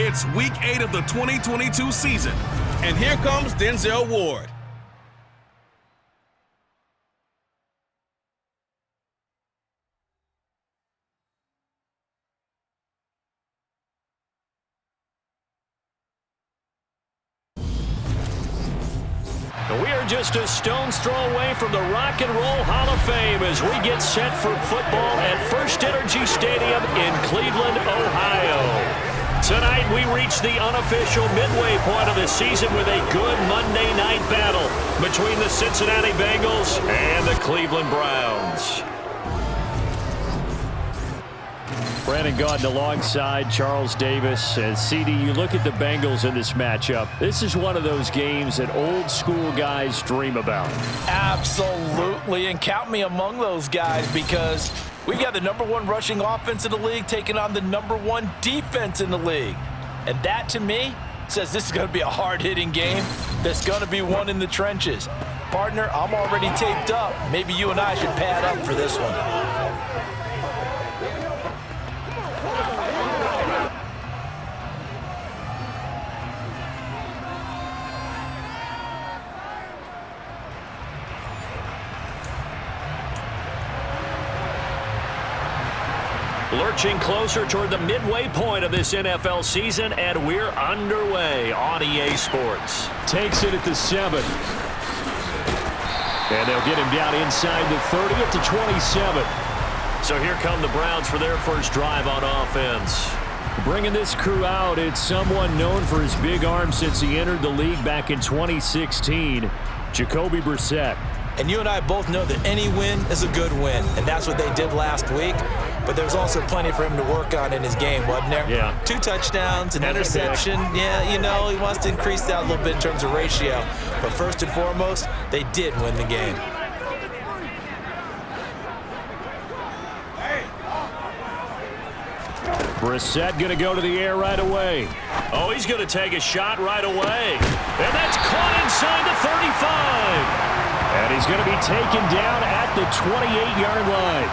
It's Week 8 of the 2022 season, and here comes Denzel Ward. We are just a stone's throw away from the Rock and Roll Hall of Fame as we get set for football at First Energy Stadium in Cleveland, Ohio. Tonight we reach the unofficial midway point of the season with a good Monday night battle between the Cincinnati Bengals and the Cleveland Browns. Brandon Gaudin alongside Charles Davis. And CD, you look at the Bengals in this matchup. This is one of those games that old school guys dream about. Absolutely, and count me among those guys because we got the #1 rushing offense in the league taking on the #1 defense in the league. And that, to me, says this is going to be a hard-hitting game that's going to be won in the trenches. Partner, I'm already taped up. Maybe you and I should pad up for this one. Lurching closer toward the midway point of this NFL season, and we're underway on EA Sports. Takes it at the 7. And they'll get him down inside the 30 at the 27. So here come the Browns for their first drive on offense. Bringing this crew out, it's someone known for his big arm since he entered the league back in 2016, Jacoby Brissett. And you and I both know that any win is a good win, and that's what they did last week. But there's also plenty for him to work on in his game, wasn't there? Yeah. 2 touchdowns, an interception. Yeah, you know, he wants to increase that a little bit in terms of ratio. But first and foremost, they did win the game. Brissett going to go to the air right away. Oh, he's going to take a shot right away. And that's caught inside the 35. And he's going to be taken down at the 28-yard line.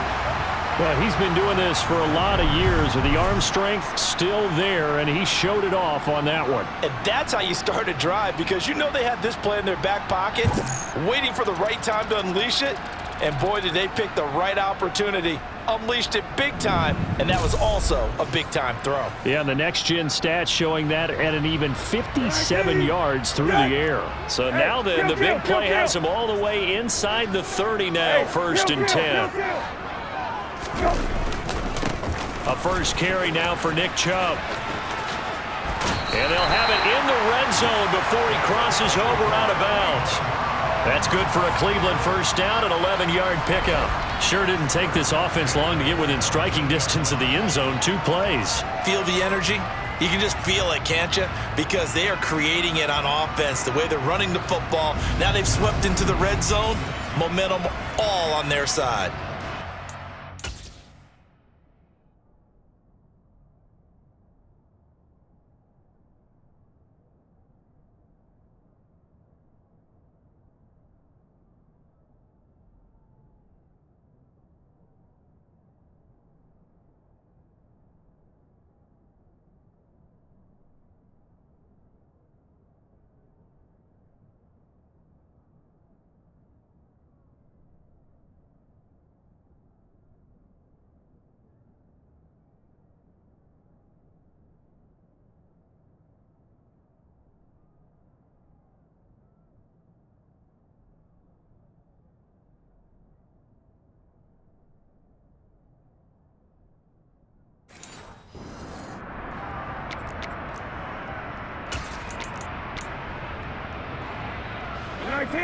Well, he's been doing this for a lot of years, with the arm strength still there, and he showed it off on that one. And that's how you start a drive, because you know they had this play in their back pocket, waiting for the right time to unleash it. And boy, did they pick the right opportunity. Unleashed it big time, and that was also a big-time throw. Yeah, and the next-gen stats showing that at an even 57 yards through the air. So now then, the big play has him all the way inside the 30 now, 1st and 10. A first carry now for Nick Chubb. And they'll have it in the red zone before he crosses over out of bounds. That's good for a Cleveland first down, an 11-yard pickup. Sure didn't take this offense long to get within striking distance of the end zone. 2 plays. Feel the energy? You can just feel it, can't you? Because they are creating it on offense, the way they're running the football. Now they've swept into the red zone. Momentum all on their side.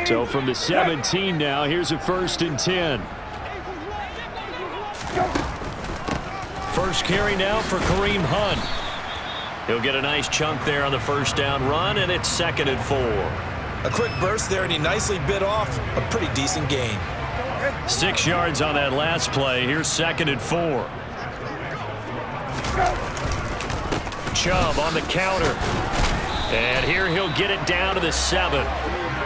So from the 17 now, here's a 1st and 10. First carry now for Kareem Hunt. He'll get a nice chunk there on the first down run, and it's 2nd and 4. A quick burst there, and he nicely bit off a pretty decent gain. 6 yards on that last play. Here's 2nd and 4. Chubb on the counter. And here he'll get it down to the 7.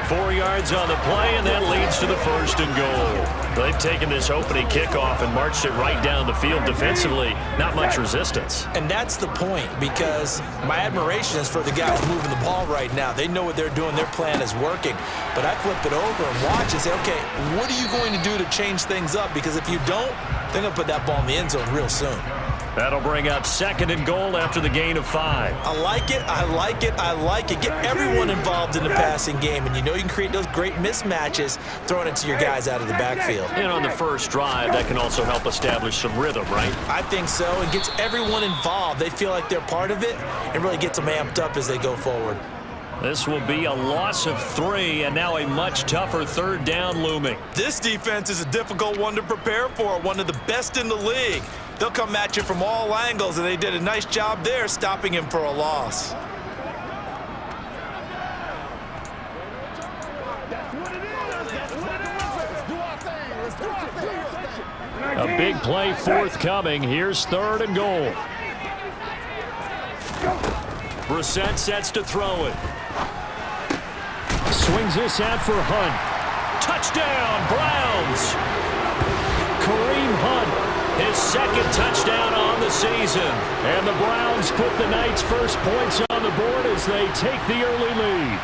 4 yards on the play, and that leads to the 1st and goal. They've taken this opening kickoff and marched it right down the field defensively. Not much resistance. And that's the point, because my admiration is for the guys moving the ball right now. They know what they're doing. Their plan is working. But I flip it over and watch and say, okay, what are you going to do to change things up? Because if you don't, they're going to put that ball in the end zone real soon. That'll bring up 2nd and goal after the gain of 5. I like it, I like it, I like it. Get everyone involved in the passing game, and you know you can create those great mismatches throwing it to your guys out of the backfield. And on the first drive, that can also help establish some rhythm, right? I think so. It gets everyone involved. They feel like they're part of it and really gets them amped up as they go forward. This will be a loss of 3, and now a much tougher 3rd down looming. This defense is a difficult one to prepare for, one of the best in the league. They'll come at you from all angles, and they did a nice job there stopping him for a loss. A big play forthcoming. Here's 3rd and goal. Brissett sets to throw it. Swings this out for Hunt. Touchdown, Browns! Kareem Hunt. His 2nd touchdown on the season. And the Browns put the Knights' first points on the board as they take the early lead.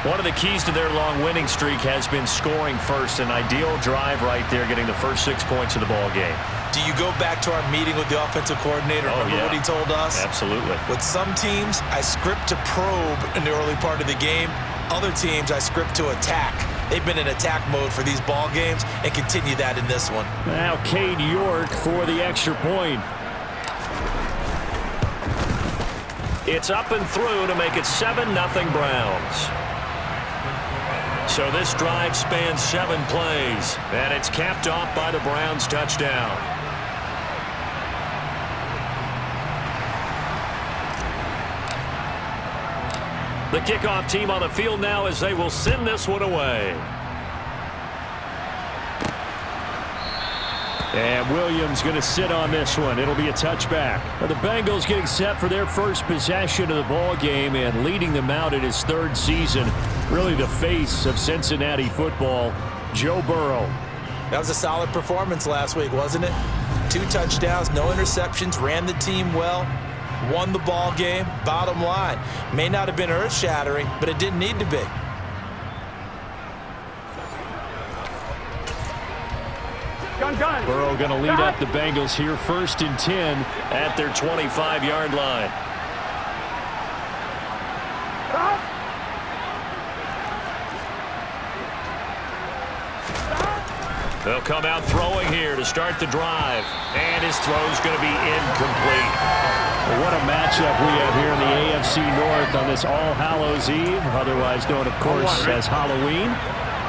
One of the keys to their long winning streak has been scoring first. An ideal drive right there, getting the first 6 points of the ball game. Do you go back to our meeting with the offensive coordinator? Remember what he told us? Absolutely. With some teams, I script to probe in the early part of the game. Other teams, I script to attack. They've been in attack mode for these ball games and continue that in this one. Now Cade York for the extra point. It's up and through to make it 7-0 Browns. So this drive spans 7 plays, and it's capped off by the Browns touchdown. The kickoff team on the field now as they will send this one away. And Williams going to sit on this one. It'll be a touchback. Now the Bengals getting set for their first possession of the ball game and leading them out in his 3rd season. Really the face of Cincinnati football, Joe Burrow. That was a solid performance last week, wasn't it? 2 touchdowns, no interceptions, ran the team well, won the ball game. Bottom line, may not have been earth-shattering, but it didn't need to be. Burrow going to lead up the Bengals here, 1st and 10 at their 25-yard line. They'll come out throwing here to start the drive, and his throw's going to be incomplete. What a matchup we have here in the AFC North on this All Hallows Eve, otherwise known, of course, as Halloween.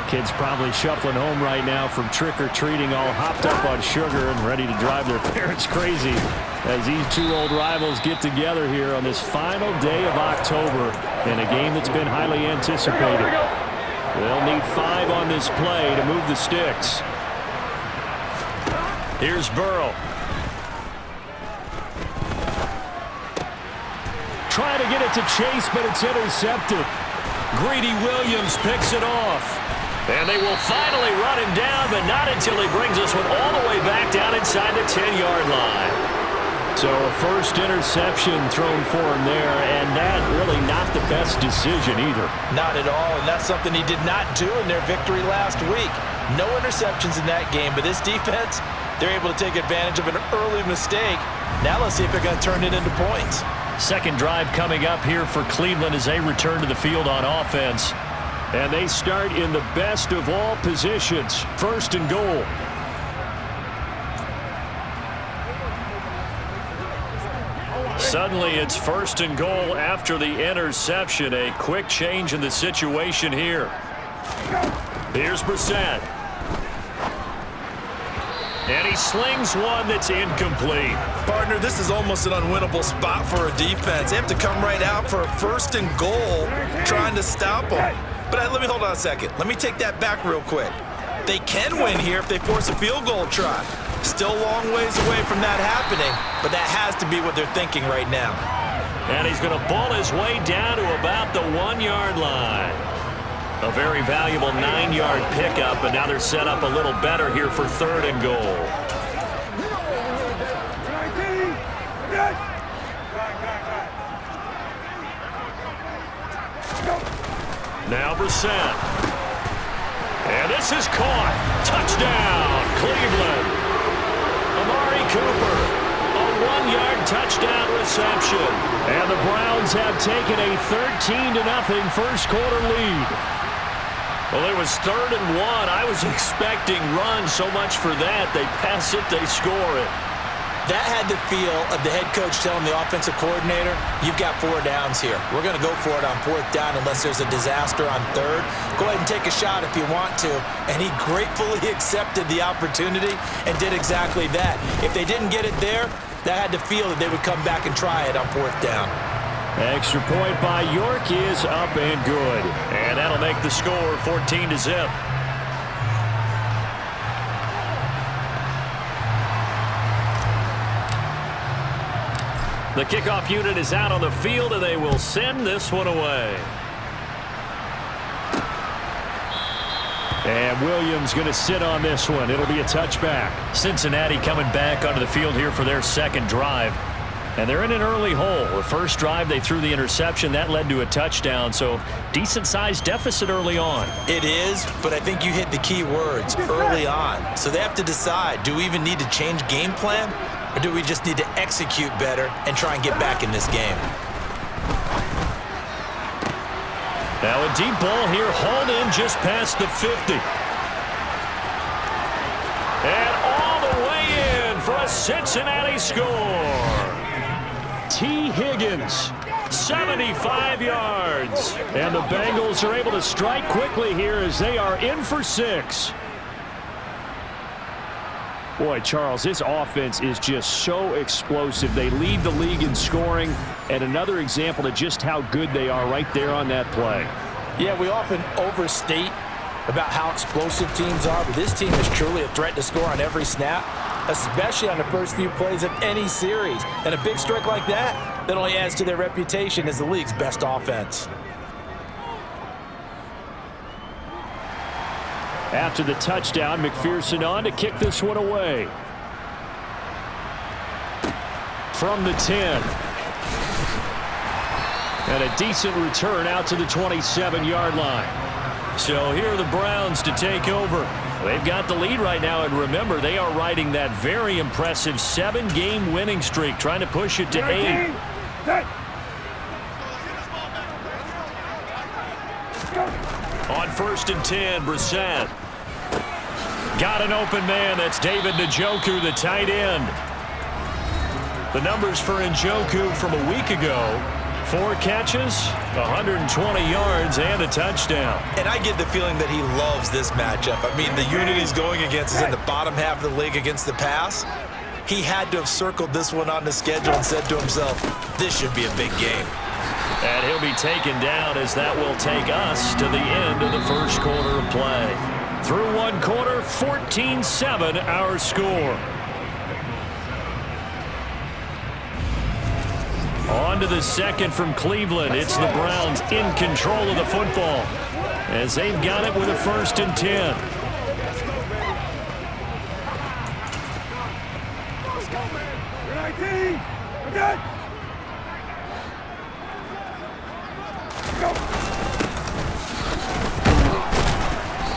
Kids probably shuffling home right now from trick-or-treating, all hopped up on sugar and ready to drive their parents crazy as these 2 old rivals get together here on this final day of October in a game that's been highly anticipated. They'll need 5 on this play to move the sticks. Here's Burrow. Trying to get it to Chase, but it's intercepted. Greedy Williams picks it off. And they will finally run him down, but not until he brings this one all the way back down inside the 10-yard line. So a first interception thrown for him there, and that really not the best decision either. Not at all, and that's something he did not do in their victory last week. No interceptions in that game, but this defense, they're able to take advantage of an early mistake. Now let's see if they're going to turn it into points. 2nd drive coming up here for Cleveland as they return to the field on offense. And they start in the best of all positions, 1st and goal. Suddenly it's 1st and goal after the interception. A quick change in the situation here. Here's Brissett. And he slings one that's incomplete. Partner, this is almost an unwinnable spot for a defense. They have to come right out for a 1st and goal trying to stop them. But let me hold on a second. Let me take that back real quick. They can win here if they force a field goal try. Still a long ways away from that happening, but that has to be what they're thinking right now. And he's going to ball his way down to about the 1-yard line. A very valuable 9-yard pickup, and now they're set up a little better here for 3rd and goal. Now Brissett. And this is caught. Touchdown, Cleveland. Amari Cooper, a 1-yard touchdown reception. And the Browns have taken a 13-0 first quarter lead. Well, it was 3rd and 1. I was expecting run, so much for that. They pass it, they score it. That had the feel of the head coach telling the offensive coordinator, you've got 4 downs here. We're going to go for it on 4th down unless there's a disaster on 3rd. Go ahead and take a shot if you want to. And he gratefully accepted the opportunity and did exactly that. If they didn't get it there, that had the feel that they would come back and try it on 4th down. Extra point by York is up and good. And that'll make the score 14-0. The kickoff unit is out on the field, and they will send this one away. And Williams going to sit on this one. It'll be a touchback. Cincinnati coming back onto the field here for their 2nd drive. And they're in an early hole. The first drive, they threw the interception. That led to a touchdown, so decent-sized deficit early on. It is, but I think you hit the key words, early on. So they have to decide, do we even need to change game plan, or do we just need to execute better and try and get back in this game? Now a deep ball here, hauled in just past the 50. And all the way in for a Cincinnati score. T. Higgins, 75 yards. and the Bengals are able to strike quickly here as they are in for 6. Boy, Charles, this offense is just so explosive. They lead the league in scoring, and another example of just how good they are right there on that play. Yeah, we often overstate about how explosive teams are, but this team is truly a threat to score on every snap, especially on the first few plays of any series. And a big strike like that only adds to their reputation as the league's best offense. After the touchdown, McPherson on to kick this one away. From the 10. And a decent return out to the 27-yard line. So here are the Browns to take over. They've got the lead right now, and remember, they are riding that very impressive 7-game winning streak, trying to push it to 8. On 1st and 10, Brissett. Got an open man. That's David Njoku, the tight end. The numbers for Njoku from a week ago: 4 catches, 120 yards, and a touchdown. And I get the feeling that he loves this matchup. I mean, the unit he's going against is in the bottom half of the league against the pass. He had to have circled this one on the schedule and said to himself, this should be a big game. And he'll be taken down as that will take us to the end of the first quarter of play. Through one quarter, 14-7 our score. On to the second from Cleveland. It's the Browns in control of the football as they've got it with a 1st and 10.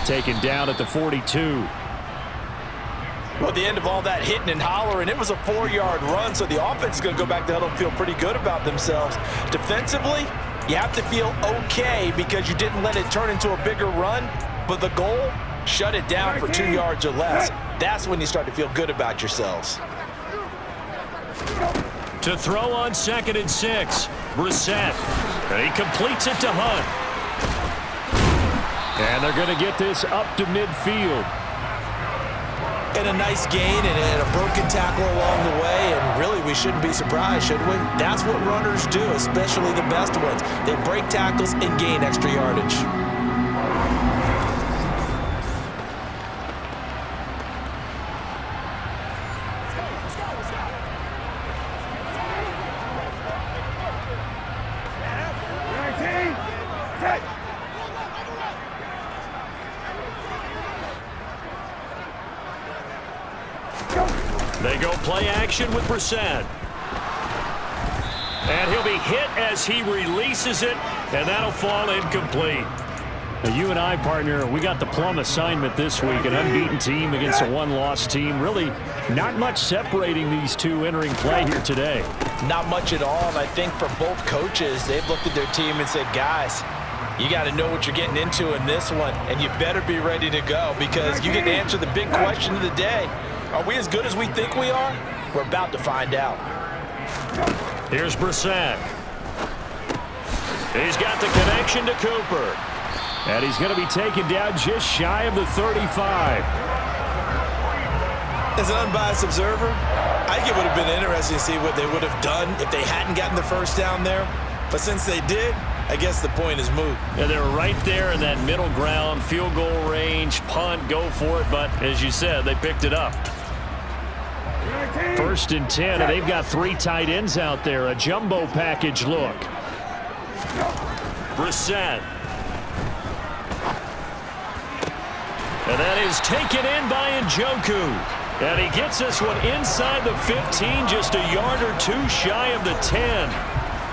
Taken down at the 42. Well, at the end of all that hitting and hollering, it was a 4-yard run, so the offense is going to go back to huddle and feel pretty good about themselves. Defensively, you have to feel okay because you didn't let it turn into a bigger run, but the goal, shut it down for 2 yards or less. That's when you start to feel good about yourselves. To throw on 2nd and 6, Brissett. And he completes it to Hunt. And they're going to get this up to midfield. And a nice gain and a broken tackle along the way, and really we shouldn't be surprised, should we? That's what runners do, especially the best ones. They break tackles and gain extra yardage. They go play action with Brissett. And he'll be hit as he releases it, and that'll fall incomplete. Now, you and I, partner, we got the plum assignment this week, an unbeaten team against a one-loss team. Really not much separating these two entering play here today. Not much at all, and I think for both coaches, they've looked at their team and said, guys, you got to know what you're getting into in this one, and you better be ready to go because you get to answer the big question of the day. Are we as good as we think we are? We're about to find out. Here's Brissett. He's got the connection to Cooper. And he's going to be taken down just shy of the 35. As an unbiased observer, I think it would have been interesting to see what they would have done if they hadn't gotten the first down there. But since they did, I guess the point is moot. Yeah, they were right there in that middle ground, field goal range, punt, go for it. But as you said, they picked it up. 1st and 10, and they've got 3 tight ends out there. A jumbo package look. Brissett. And that is taken in by Njoku. And he gets this one inside the 15, just a yard or two shy of the 10.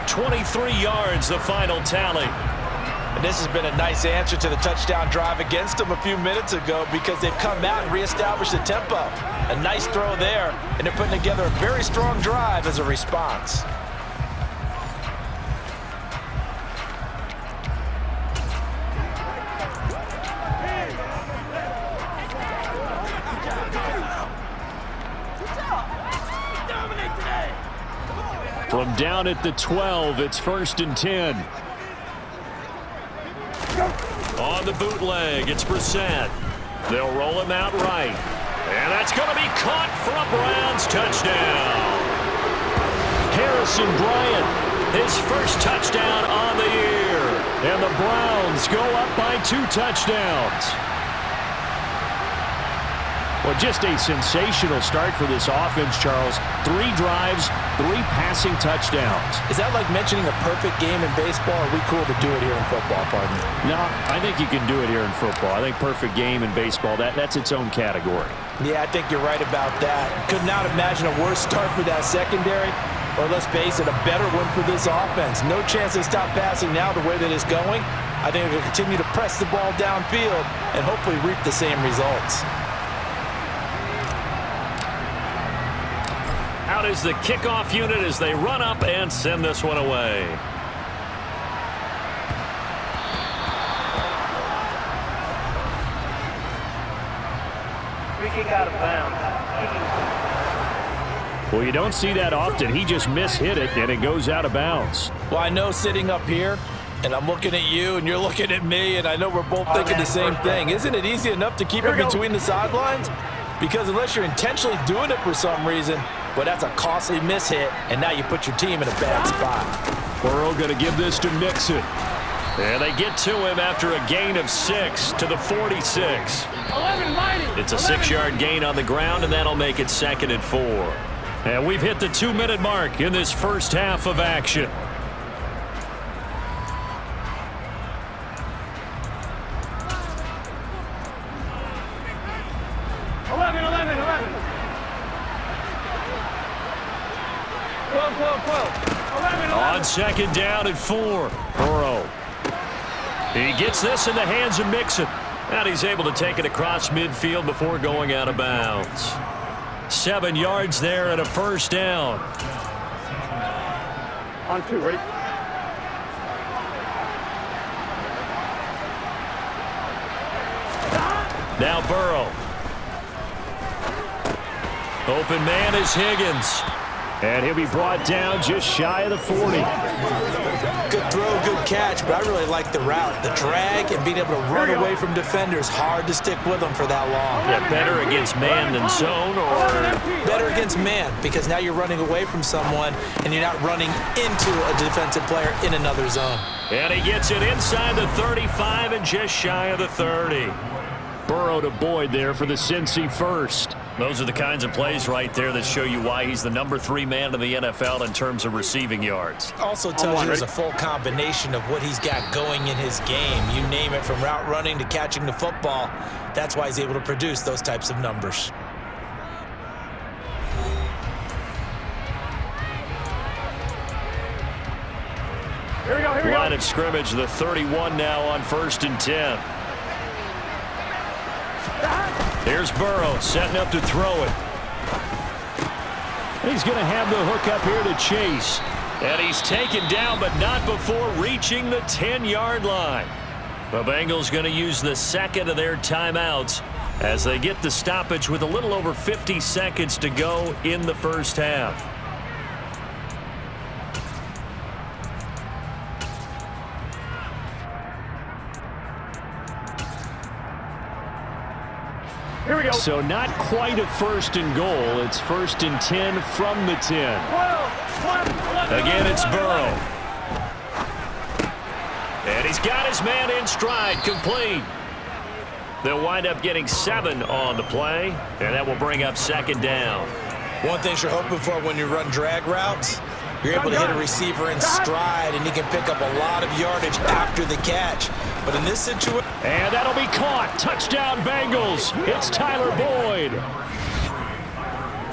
23 yards, the final tally. And this has been a nice answer to the touchdown drive against them a few minutes ago because they've come out and reestablished the tempo. A nice throw there, and they're putting together a very strong drive as a response. From down at the 12, it's 1st and 10. On the bootleg, it's Brissett. They'll roll him out right. And that's going to be caught for a Browns touchdown. Harrison Bryant, His first touchdown on the year. and the Browns go up by 2 touchdowns. Well, just a sensational start for this offense, Charles. 3 drives, 3 passing touchdowns. Is that like mentioning a perfect game in baseball? Or are we cool to do it here in football, partner? No, I think you can do it here in football. I think perfect game in baseball, that's its own category. Yeah, I think you're right about that. Could not imagine a worse start for that secondary, or let's face it, a better one for this offense. No chance they stop passing now the way that it's going. I think they'll continue to press the ball downfield and hopefully reap the same results. Out is the kickoff unit as they run up and send this one away. Free kick out of bounds. Well, you don't see that often. He just mishit it, and it goes out of bounds. Well, I know sitting up here, and I'm looking at you, and you're looking at me, and I know we're both thinking the same thing. Isn't it easy enough to keep it between the sidelines? Because unless you're intentionally doing it for some reason, well, that's a costly mishit, and now you put your team in a bad spot. Burrow going to give this to Mixon. And they get to him after a gain of 6 to the 46. It's a 6-yard gain on the ground, and that'll make it 2nd and 4. And we've hit the 2-minute mark in this first half of action. On 2nd down and 4, Burrow. He gets this in the hands of Mixon. And he's able to take it across midfield before going out of bounds. 7 yards there and a first down. On 2, ready? Now Burrow. Open man is Higgins. And he'll be brought down just shy of the 40. Good throw, good catch, but I really like the route. The drag and being able to run away from defenders, hard to stick with them for that long. Yeah, better against man than zone, or better against man, because now you're running away from someone and you're not running into a defensive player in another zone. And he gets it inside the 35 and just shy of the 30. Burrow to Boyd there for the Cincy first. Those are the kinds of plays right there that show you why he's the number 3 man in the NFL in terms of receiving yards. Also tells you there's a full combination of what he's got going in his game. You name it, from route running to catching the football. That's why he's able to produce those types of numbers. line of scrimmage, the 31 now on 1st and 10. Here's Burrow setting up to throw it. He's going to have the hook up here to Chase. And he's taken down, but not before reaching the 10-yard line. The Bengals going to use the second of their timeouts as they get the stoppage with a little over 50 seconds to go in the first half. Here we go. So not quite a 1st and goal. It's 1st and 10 from the 10. Again, it's Burrow. And he's got his man in stride, complete. They'll wind up getting 7 on the play, and that will bring up 2nd down. One thing you're hoping for when you run drag routes, you're able to hit a receiver in stride, and he can pick up a lot of yardage after the catch. But in this situation... And that'll be caught. Touchdown, Bengals. It's Tyler Boyd.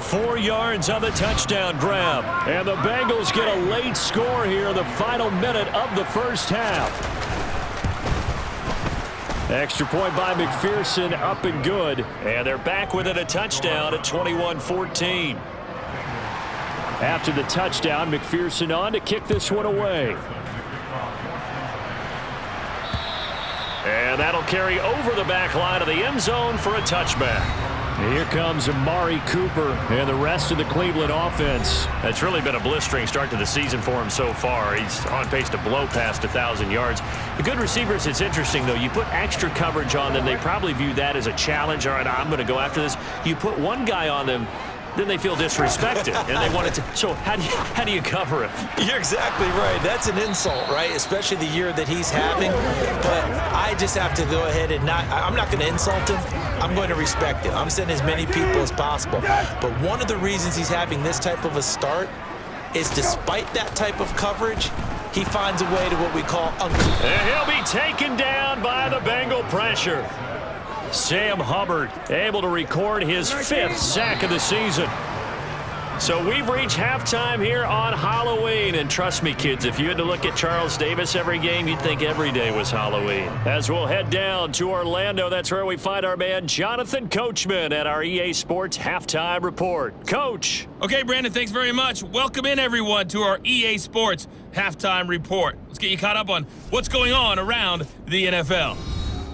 4 yards on the touchdown grab. And the Bengals get a late score here in the final minute of the first half. Extra point by McPherson, up and good. And they're back within a touchdown at 21-14. After the touchdown, McPherson on to kick this one away. And that'll carry over the back line of the end zone for a touchback. Here comes Amari Cooper and the rest of the Cleveland offense. It's really been a blistering start to the season for him so far. He's on pace to blow past 1,000 yards. The good receivers, it's interesting, though. You put extra coverage on them, they probably view that as a challenge. All right, I'm going to go after this. You put one guy on them, then they feel disrespected, and they want it to. So how do you cover it? You're exactly right. That's an insult, right? Especially the year that he's having. But I just have to go ahead and I'm not going to insult him. I'm going to respect him. I'm sending as many people as possible. But one of the reasons he's having this type of a start is despite that type of coverage, he finds a way to what we call and he'll be taken down by the Bengal pressure. Sam Hubbard able to record his 5th sack of the season. So we've reached halftime here on Halloween. And trust me, kids, if you had to look at Charles Davis every game, you'd think every day was Halloween. As we'll head down to Orlando, that's where we find our man Jonathan Coachman at our EA Sports Halftime Report. Coach. Okay, Brandon, thanks very much. Welcome in, everyone, to our EA Sports Halftime Report. Let's get you caught up on what's going on around the NFL.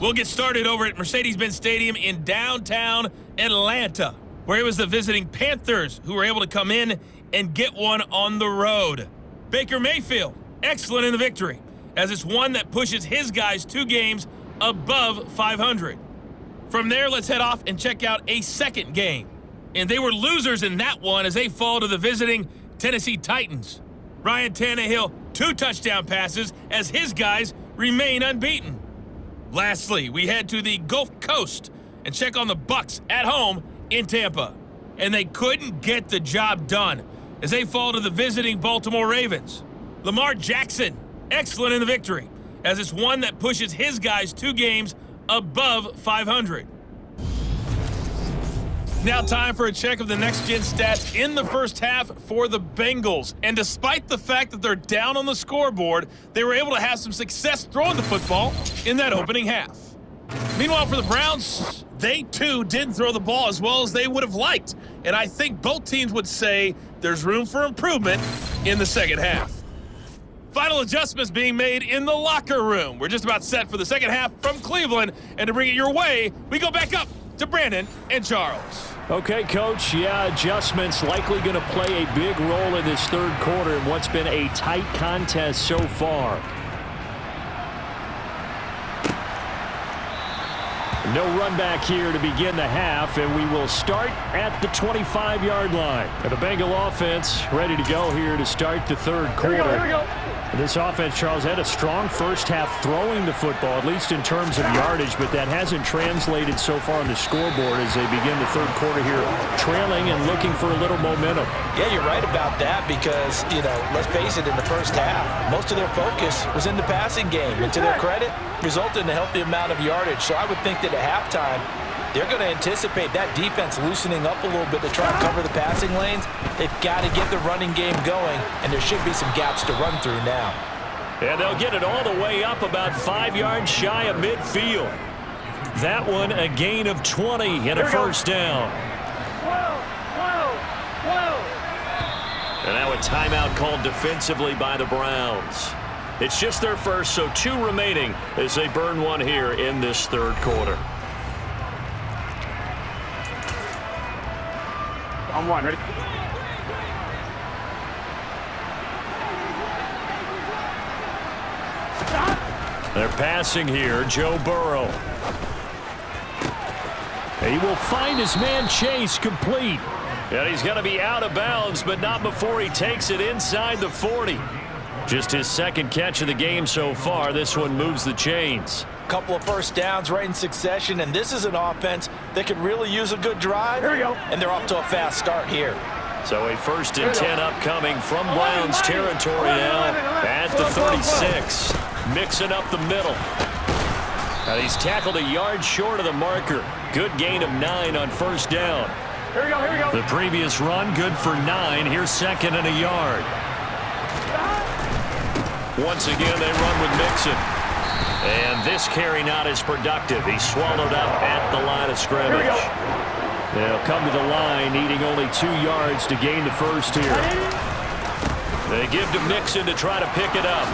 We'll get started over at Mercedes-Benz Stadium in downtown Atlanta, where it was the visiting Panthers who were able to come in and get one on the road. Baker Mayfield, excellent in the victory, as it's one that pushes his guys 2 games above 500. From there, let's head off and check out a second game. And they were losers in that one as they fall to the visiting Tennessee Titans. Ryan Tannehill, 2 touchdown passes as his guys remain unbeaten. Lastly, we head to the Gulf Coast and check on the Bucs at home in Tampa. And they couldn't get the job done as they fall to the visiting Baltimore Ravens. Lamar Jackson, excellent in the victory, as it's one that pushes his guys 2 games above 500. Now time for a check of the next-gen stats in the first half for the Bengals. And despite the fact that they're down on the scoreboard, they were able to have some success throwing the football in that opening half. Meanwhile, for the Browns, they too didn't throw the ball as well as they would have liked. And I think both teams would say there's room for improvement in the second half. Final adjustments being made in the locker room. We're just about set for the second half from Cleveland. And to bring it your way, we go back up to Brandon and Charles. Okay, Coach. Yeah, adjustments likely going to play a big role in this third quarter in what's been a tight contest so far. No run back here to begin the half, and we will start at the 25-yard line. And the Bengal offense ready to go here to start the third quarter. Here we go. This offense, Charles, had a strong first half throwing the football, at least in terms of yardage, but that hasn't translated so far on the scoreboard as they begin the third quarter here, trailing and looking for a little momentum. Yeah, you're right about that because, let's face it, in the first half, most of their focus was in the passing game. And to their credit, resulted in a healthy amount of yardage. So I would think that at halftime, they're going to anticipate that defense loosening up a little bit to try and cover the passing lanes. They've got to get the running game going, and there should be some gaps to run through now. And they'll get it all the way up about 5 yards shy of midfield. That one a gain of 20 and a first down. And now a timeout called defensively by the Browns. It's just their first, so 2 remaining as they burn one here in this third quarter. On one, ready? They're passing here, Joe Burrow. He will find his man Chase complete. And he's going to be out of bounds, but not before he takes it inside the 40. Just his second catch of the game so far. This one moves the chains. Couple of first downs right in succession, and this is an offense that could really use a good drive. Here we go. And they're off to a fast start here. So a 1st and 10 upcoming from Browns territory now at the 36. Mixing up the middle. Now he's tackled a yard short of the marker. Good gain of 9 on first down. Here we go, here we go. The previous run good for 9. Here's 2nd and a yard. Once again they run with Mixon. And this carry not as productive. He's swallowed up at the line of scrimmage. They'll come to the line, needing only 2 yards to gain the first here. They give to Mixon to try to pick it up.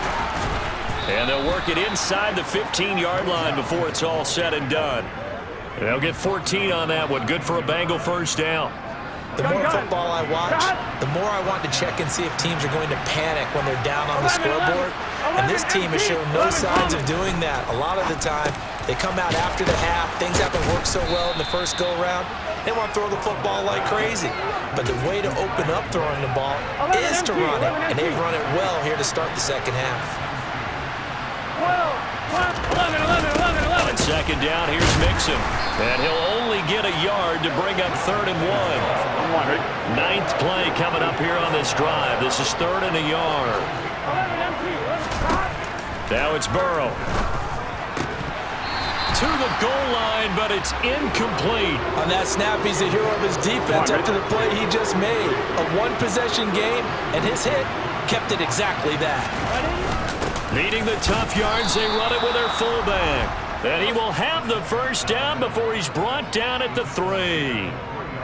And they'll work it inside the 15-yard line before it's all said and done. And they'll get 14 on that one. Good for a Bengal first down. The more football I watch, the more I want to check and see if teams are going to panic when they're down on the scoreboard. And this team has shown no signs of doing that. A lot of the time, they come out after the half. Things haven't worked so well in the first go-around. They want to throw the football like crazy. But the way to open up throwing the ball is to run it. And they've run it well here to start the second half. On second down, here's Mixon. And he'll only get a yard to bring up 3rd and 1. 9th play coming up here on this drive. This is 3rd and a yard. Now it's Burrow. To the goal line, but it's incomplete. On that snap, he's the hero of his defense after the play he just made. A one-possession game, and his hit kept it exactly that. Needing the tough yards, they run it with their fullback. And he will have the first down before he's brought down at the 3.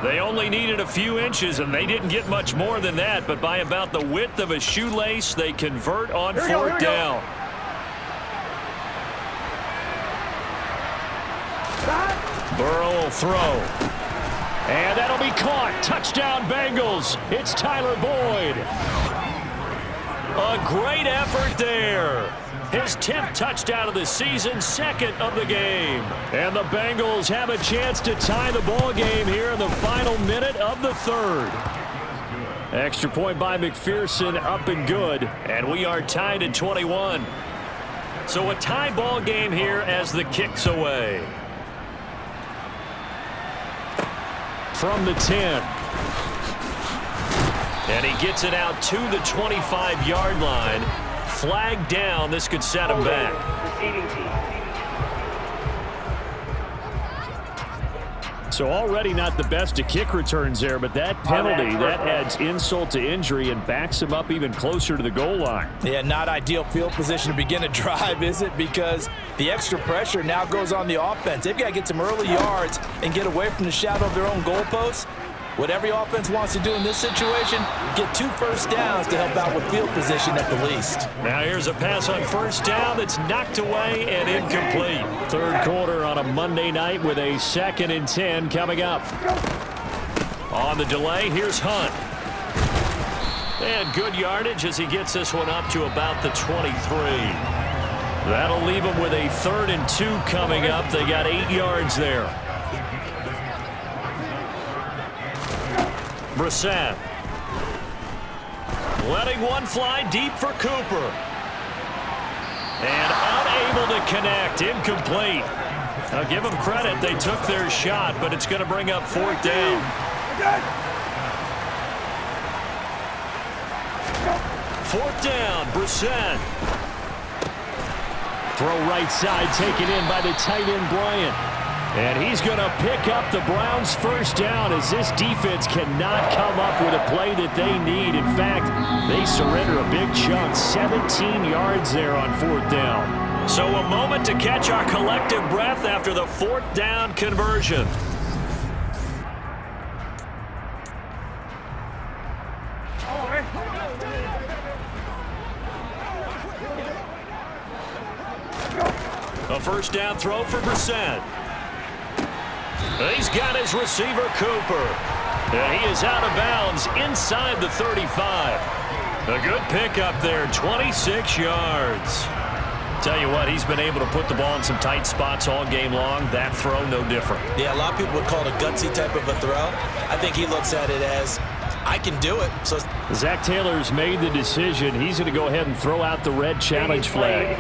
They only needed a few inches, and they didn't get much more than that. But by about the width of a shoelace, they convert on 4th down. Burrow will throw. And that'll be caught. Touchdown, Bengals. It's Tyler Boyd. A great effort there. His 10th touchdown of the season, 2nd of the game. And the Bengals have a chance to tie the ball game here in the final minute of the 3rd. Extra point by McPherson, up and good. And we are tied at 21. So a tie ball game here as the kick's away. From the 10. And he gets it out to the 25-yard line. Flag down. This could set him back. So already not the best of kick returns there, but that penalty, that adds insult to injury and backs him up even closer to the goal line. Yeah, not ideal field position to begin a drive, is it? Because the extra pressure now goes on the offense. They've got to get some early yards and get away from the shadow of their own goalposts. What every offense wants to do in this situation, get 2 first downs to help out with field position at the least. Now here's a pass on first down that's knocked away and incomplete. 3rd quarter on a Monday night with a 2nd and 10 coming up. On the delay, here's Hunt. And good yardage as he gets this one up to about the 23. That'll leave him with a 3rd and 2 coming up. They got 8 yards there. Brissett. Letting one fly deep for Cooper. And unable to connect. Incomplete. I'll give them credit. They took their shot, but it's going to bring up 4th down. 4th down, Brissett. Throw right side taken in by the tight end Bryant. And he's going to pick up the Browns' first down as this defense cannot come up with a play that they need. In fact, they surrender a big chunk, 17 yards there on 4th down. So a moment to catch our collective breath after the 4th down conversion. A first down throw for Brissett. He's got his receiver, Cooper. And he is out of bounds inside the 35. A good pickup there, 26 yards. Tell you what, he's been able to put the ball in some tight spots all game long. That throw, no different. Yeah, a lot of people would call it a gutsy type of a throw. I think he looks at it as, I can do it. So Zach Taylor's made the decision. He's going to go ahead and throw out the red challenge flag.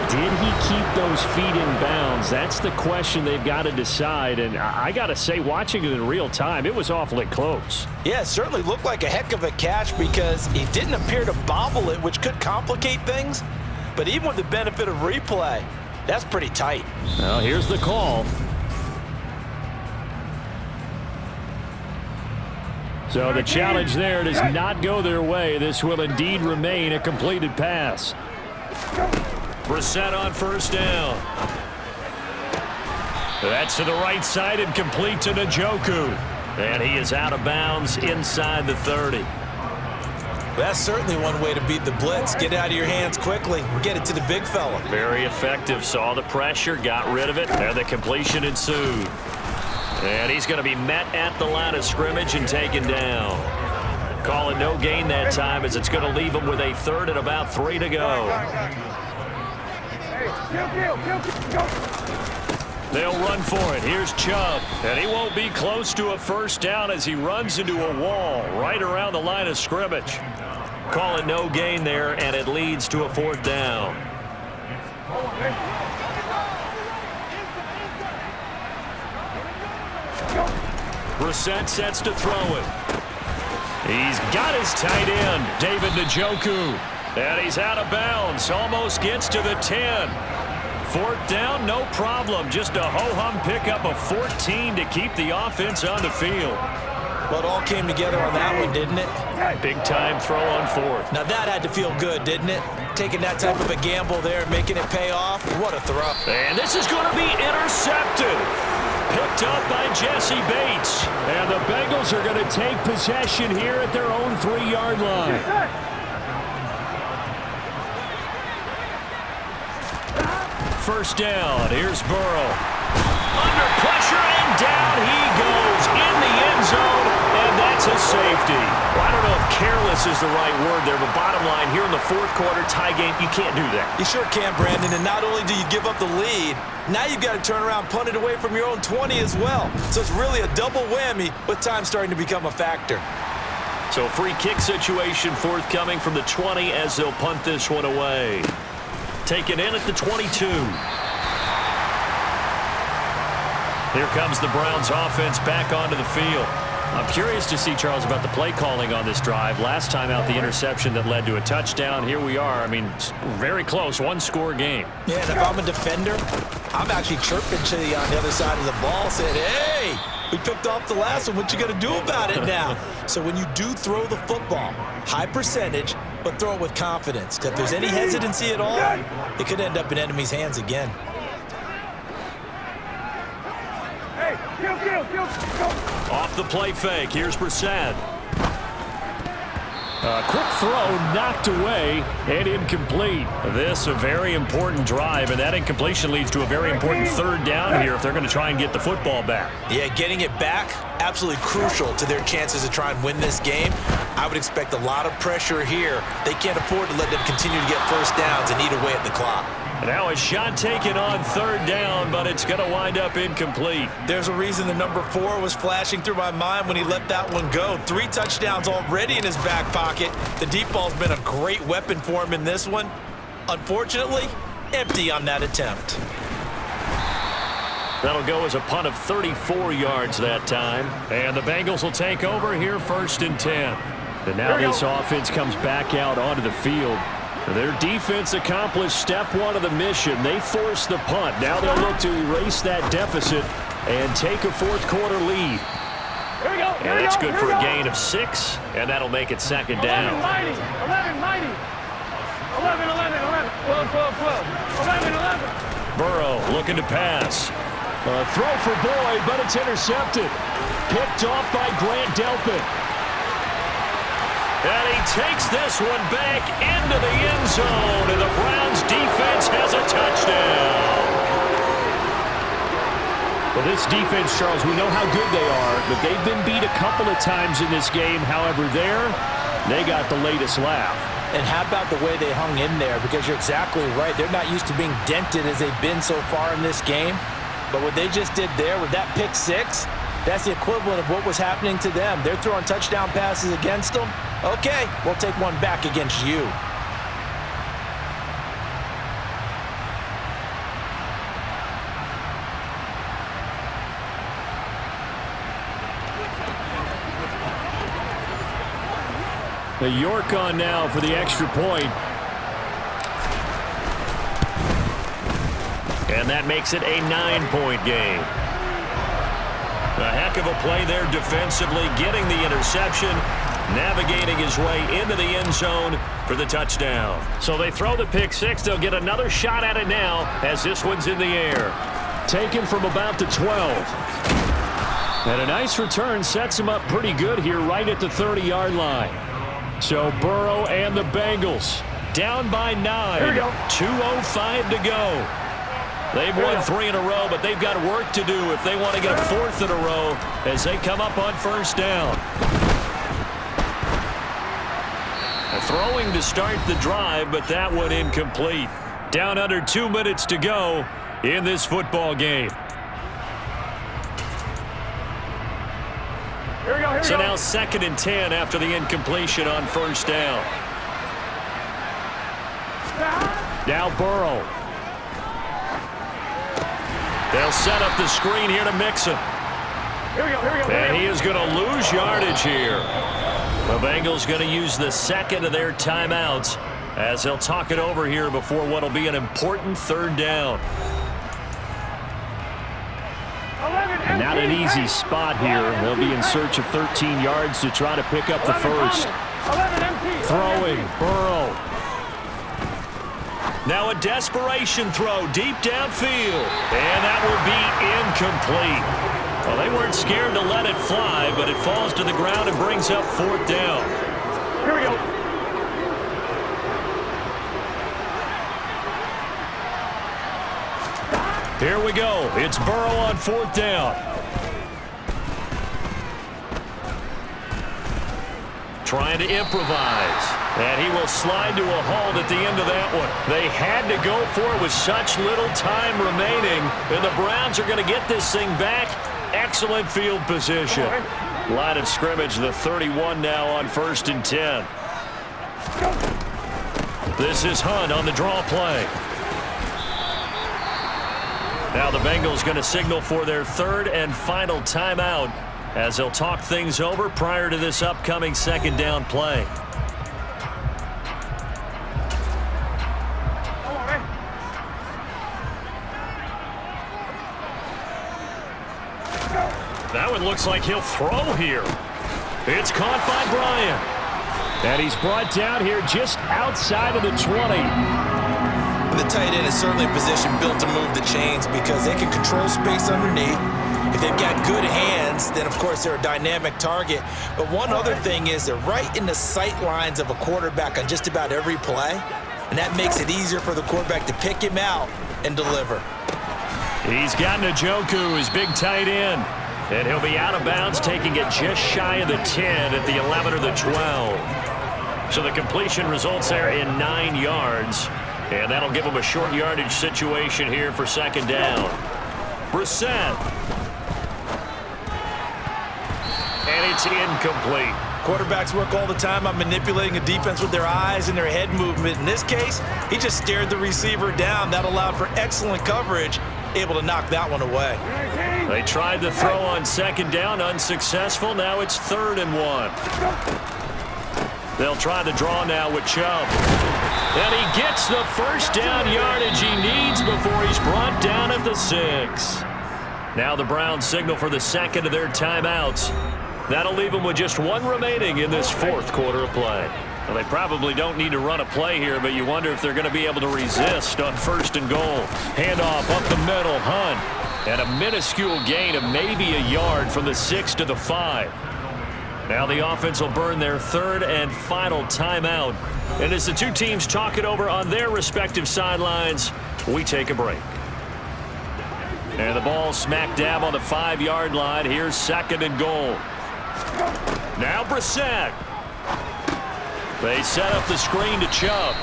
Did he keep those feet in bounds? That's the question they've got to decide. And I got to say, watching it in real time, it was awfully close. yeah, it certainly looked like a heck of a catch because he didn't appear to bobble it, which could complicate things. But even with the benefit of replay, that's pretty tight. Well, here's the call. So the challenge there does not go their way. This will indeed remain a completed pass. Brissett on first down. That's to the right side and complete to Njoku. And he is out of bounds inside the 30. That's certainly one way to beat the blitz. Get it out of your hands quickly and get it to the big fella. Very effective. Saw the pressure, got rid of it, and the completion ensued. And he's going to be met at the line of scrimmage and taken down. Call it no gain that time as it's going to leave him with a 3rd and about 3 to go. They'll run for it. Here's Chubb. And he won't be close to a first down as he runs into a wall right around the line of scrimmage. Call it no gain there, and it leads to a 4th down. Brissett sets to throw it. He's got his tight end, David Njoku. And he's out of bounds. Almost gets to the 10. 4th down, no problem. Just a ho-hum pickup of 14 to keep the offense on the field. Well, it all came together on that one, didn't it? Big-time throw on 4th. Now that had to feel good, didn't it? Taking that type of a gamble there and making it pay off. What a throw. And this is going to be intercepted. Picked up by Jesse Bates. And the Bengals are going to take possession here at their own 3-yard line. First down. Here's Burrow. Under pressure, and down he goes in the end zone, and that's a safety. Well, I don't know if careless is the right word there, but bottom line, here in the 4th quarter, tie game, you can't do that. You sure can, Brandon, and not only do you give up the lead, now you've got to turn around, punt it away from your own 20 as well. So it's really a double whammy with time starting to become a factor. So free kick situation forthcoming from the 20 as they'll punt this one away. Taken in at the 22. Here comes the Browns offense back onto the field. I'm curious to see, Charles, about the play calling on this drive. Last time out, the interception that led to a touchdown. Here we are. I mean, very close, 1-score game. Yeah, and if I'm a defender, I'm actually chirping to you on the other side of the ball, saying, hey, we picked off the last one. What you going to do about it now? So when you do throw the football, high percentage, but throw it with confidence. Because if there's any hesitancy at all, it could end up in enemy's hands again. Off the play fake. Here's Brissett. A quick throw knocked away and incomplete. This a very important drive, and that incompletion leads to a very important 3rd down here if they're going to try and get the football back. Yeah, getting it back, absolutely crucial to their chances to try and win this game. I would expect a lot of pressure here. They can't afford to let them continue to get first downs and eat away at the clock. Now a shot taken on 3rd down, but it's going to wind up incomplete. There's a reason the number 4 was flashing through my mind when he let that one go. 3 touchdowns already in his back pocket. The deep ball's been a great weapon for him in this one. Unfortunately, empty on that attempt. That'll go as a punt of 34 yards that time. And the Bengals will take over here 1st and 10. And now this offense comes back out onto the field. Their defense accomplished step one of the mission. They forced the punt. Now they'll look to erase that deficit and take a fourth quarter lead. Here we go. And that's good for a gain of 6, and that'll make it second down. 11, 11, 12, 11, 11. Burrow looking to pass. A throw for Boyd, but it's intercepted. Picked off by Grant Delpit. And he takes this one back into the end zone, and the Browns defense has a touchdown. Well, this defense, Charles, we know how good they are, but they've been beat a couple of times in this game. However, they got the latest laugh. And how about the way they hung in there? Because you're exactly right. They're not used to being dented as they've been so far in this game. But what they just did there with that pick 6, that's the equivalent of what was happening to them. They're throwing touchdown passes against them. Okay, we'll take one back against you. The York on now for the extra point. And that makes it a 9-point game. A heck of a play there defensively, getting the interception, navigating his way into the end zone for the touchdown. So they throw the pick 6. They'll get another shot at it now as this one's in the air. Taken from about the 12. And a nice return sets him up pretty good here right at the 30-yard line. So Burrow and the Bengals down by 9. 2:05 to go. They've won 3 in a row, but they've got work to do if they want to get a 4th in a row as they come up on first down. Throwing to start the drive, but that one incomplete. Down under 2 minutes to go in this football game. So now 2nd and 10 after the incompletion on first down. Now Burrow. They'll set up the screen here to Mixon. And he is going to lose yardage here. The Bengals going to use the second of their timeouts as they'll talk it over here before what will be an important 3rd down. Not an easy spot here. They'll be in search of 13 yards to try to pick up the first. Throwing, Burrow. Now a desperation throw deep downfield. And that will be incomplete. Well, they weren't scared to let it fly, but it falls to the ground and brings up 4th down. Here we go. Here we go. It's Burrow on 4th down. Trying to improvise. And he will slide to a halt at the end of that one. They had to go for it with such little time remaining. And the Browns are going to get this thing back. Excellent field position. Line of scrimmage, the 31 now on 1st and 10. This is Hunt on the draw play. Now the Bengals going to signal for their 3rd and final timeout as they'll talk things over prior to this upcoming 2nd down play. That one looks like he'll throw here. It's caught by Bryant. And he's brought down here just outside of the 20. The tight end is certainly a position built to move the chains because they can control space underneath. If they've got good hands, then, of course, they're a dynamic target. But one other thing is they're right in the sight lines of a quarterback on just about every play, and that makes it easier for the quarterback to pick him out and deliver. He's got Njoku, his big tight end. And he'll be out of bounds, taking it just shy of the 10 at the 11 or the 12. So the completion results there in 9 yards. And that'll give him a short yardage situation here for 2nd down. Brissett. And it's incomplete. Quarterbacks work all the time on manipulating a defense with their eyes and their head movement. In this case, he just stared the receiver down. That allowed for excellent coverage, able to knock that one away. They tried to throw on 2nd down, unsuccessful. Now it's 3rd and 1. They'll try the draw now with Chubb. And he gets the first down yardage he needs before he's brought down at the 6. Now the Browns signal for the second of their timeouts. That'll leave them with just one remaining in this fourth quarter of play. Well, they probably don't need to run a play here, but you wonder if they're going to be able to resist on 1st and goal. Handoff up the middle, Hunt. And a minuscule gain of maybe a yard from the 6 to the 5. Now the offense will burn their third and final timeout. And as the two teams talk it over on their respective sidelines, we take a break. And the ball smack dab on the 5-yard line. Here's 2nd and goal. Now Brissett. They set up the screen to Chubb.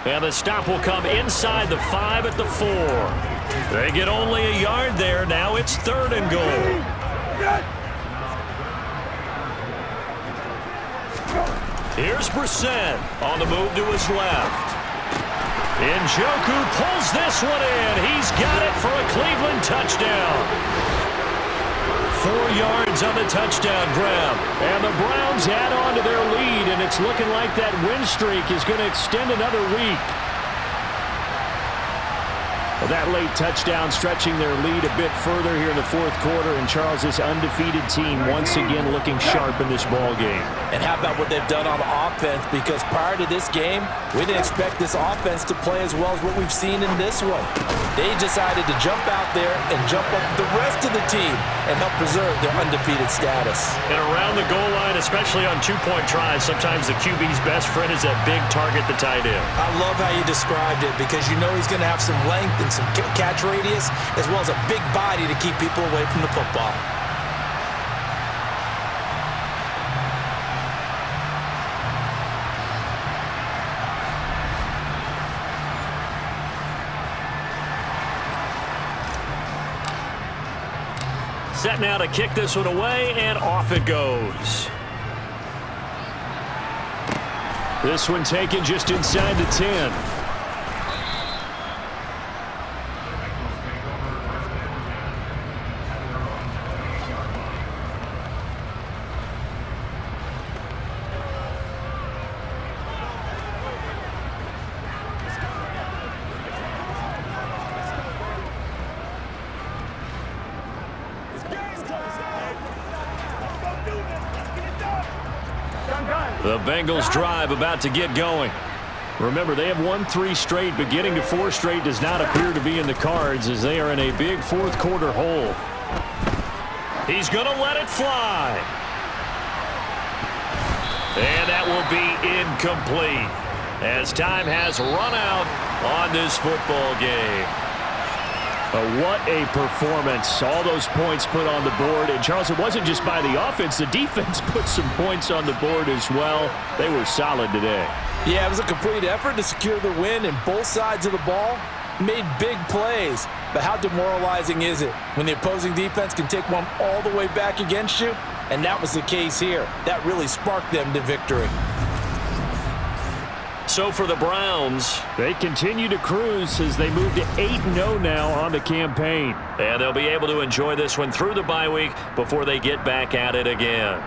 And the stop will come inside the 5 at the 4. They get only a yard there. Now it's 3rd and goal. Here's Brissett on the move to his left. Njoku pulls this one in. He's got it for a Cleveland touchdown. 4 yards on the touchdown grab. And the Browns add on to their lead, and it's looking like that win streak is going to extend another week. Well, that late touchdown stretching their lead a bit further here in the fourth quarter, and Charles, this undefeated team once again looking sharp in this ball game. And how about what they've done on offense? Because prior to this game, we didn't expect this offense to play as well as what we've seen in this one. They decided to jump out there and jump up the rest of the team and help preserve their undefeated status. And around the goal line, especially on two-point tries, sometimes the QB's best friend is that big target, the tight end. I love how you described it, because you know he's going to have some length and some catch radius, as well as a big body to keep people away from the football. Set now to kick this one away, and off it goes. This one taken just inside the 10. The Bengals drive about to get going. Remember, they have won 3 straight, but getting to 4 straight does not appear to be in the cards, as they are in a big fourth quarter hole. He's going to let it fly. And that will be incomplete, as time has run out on this football game. What a performance. All those points put on the board. And, Charles, it wasn't just by the offense. The defense put some points on the board as well. They were solid today. Yeah, it was a complete effort to secure the win, and both sides of the ball made big plays. But how demoralizing is it when the opposing defense can take one all the way back against you? And that was the case here. That really sparked them to victory. So for the Browns, they continue to cruise as they move to 8-0 now on the campaign. And they'll be able to enjoy this one through the bye week before they get back at it again.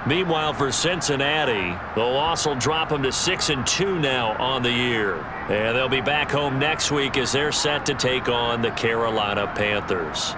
Meanwhile, for Cincinnati, the loss will drop them to 6-2 now on the year. And they'll be back home next week as they're set to take on the Carolina Panthers.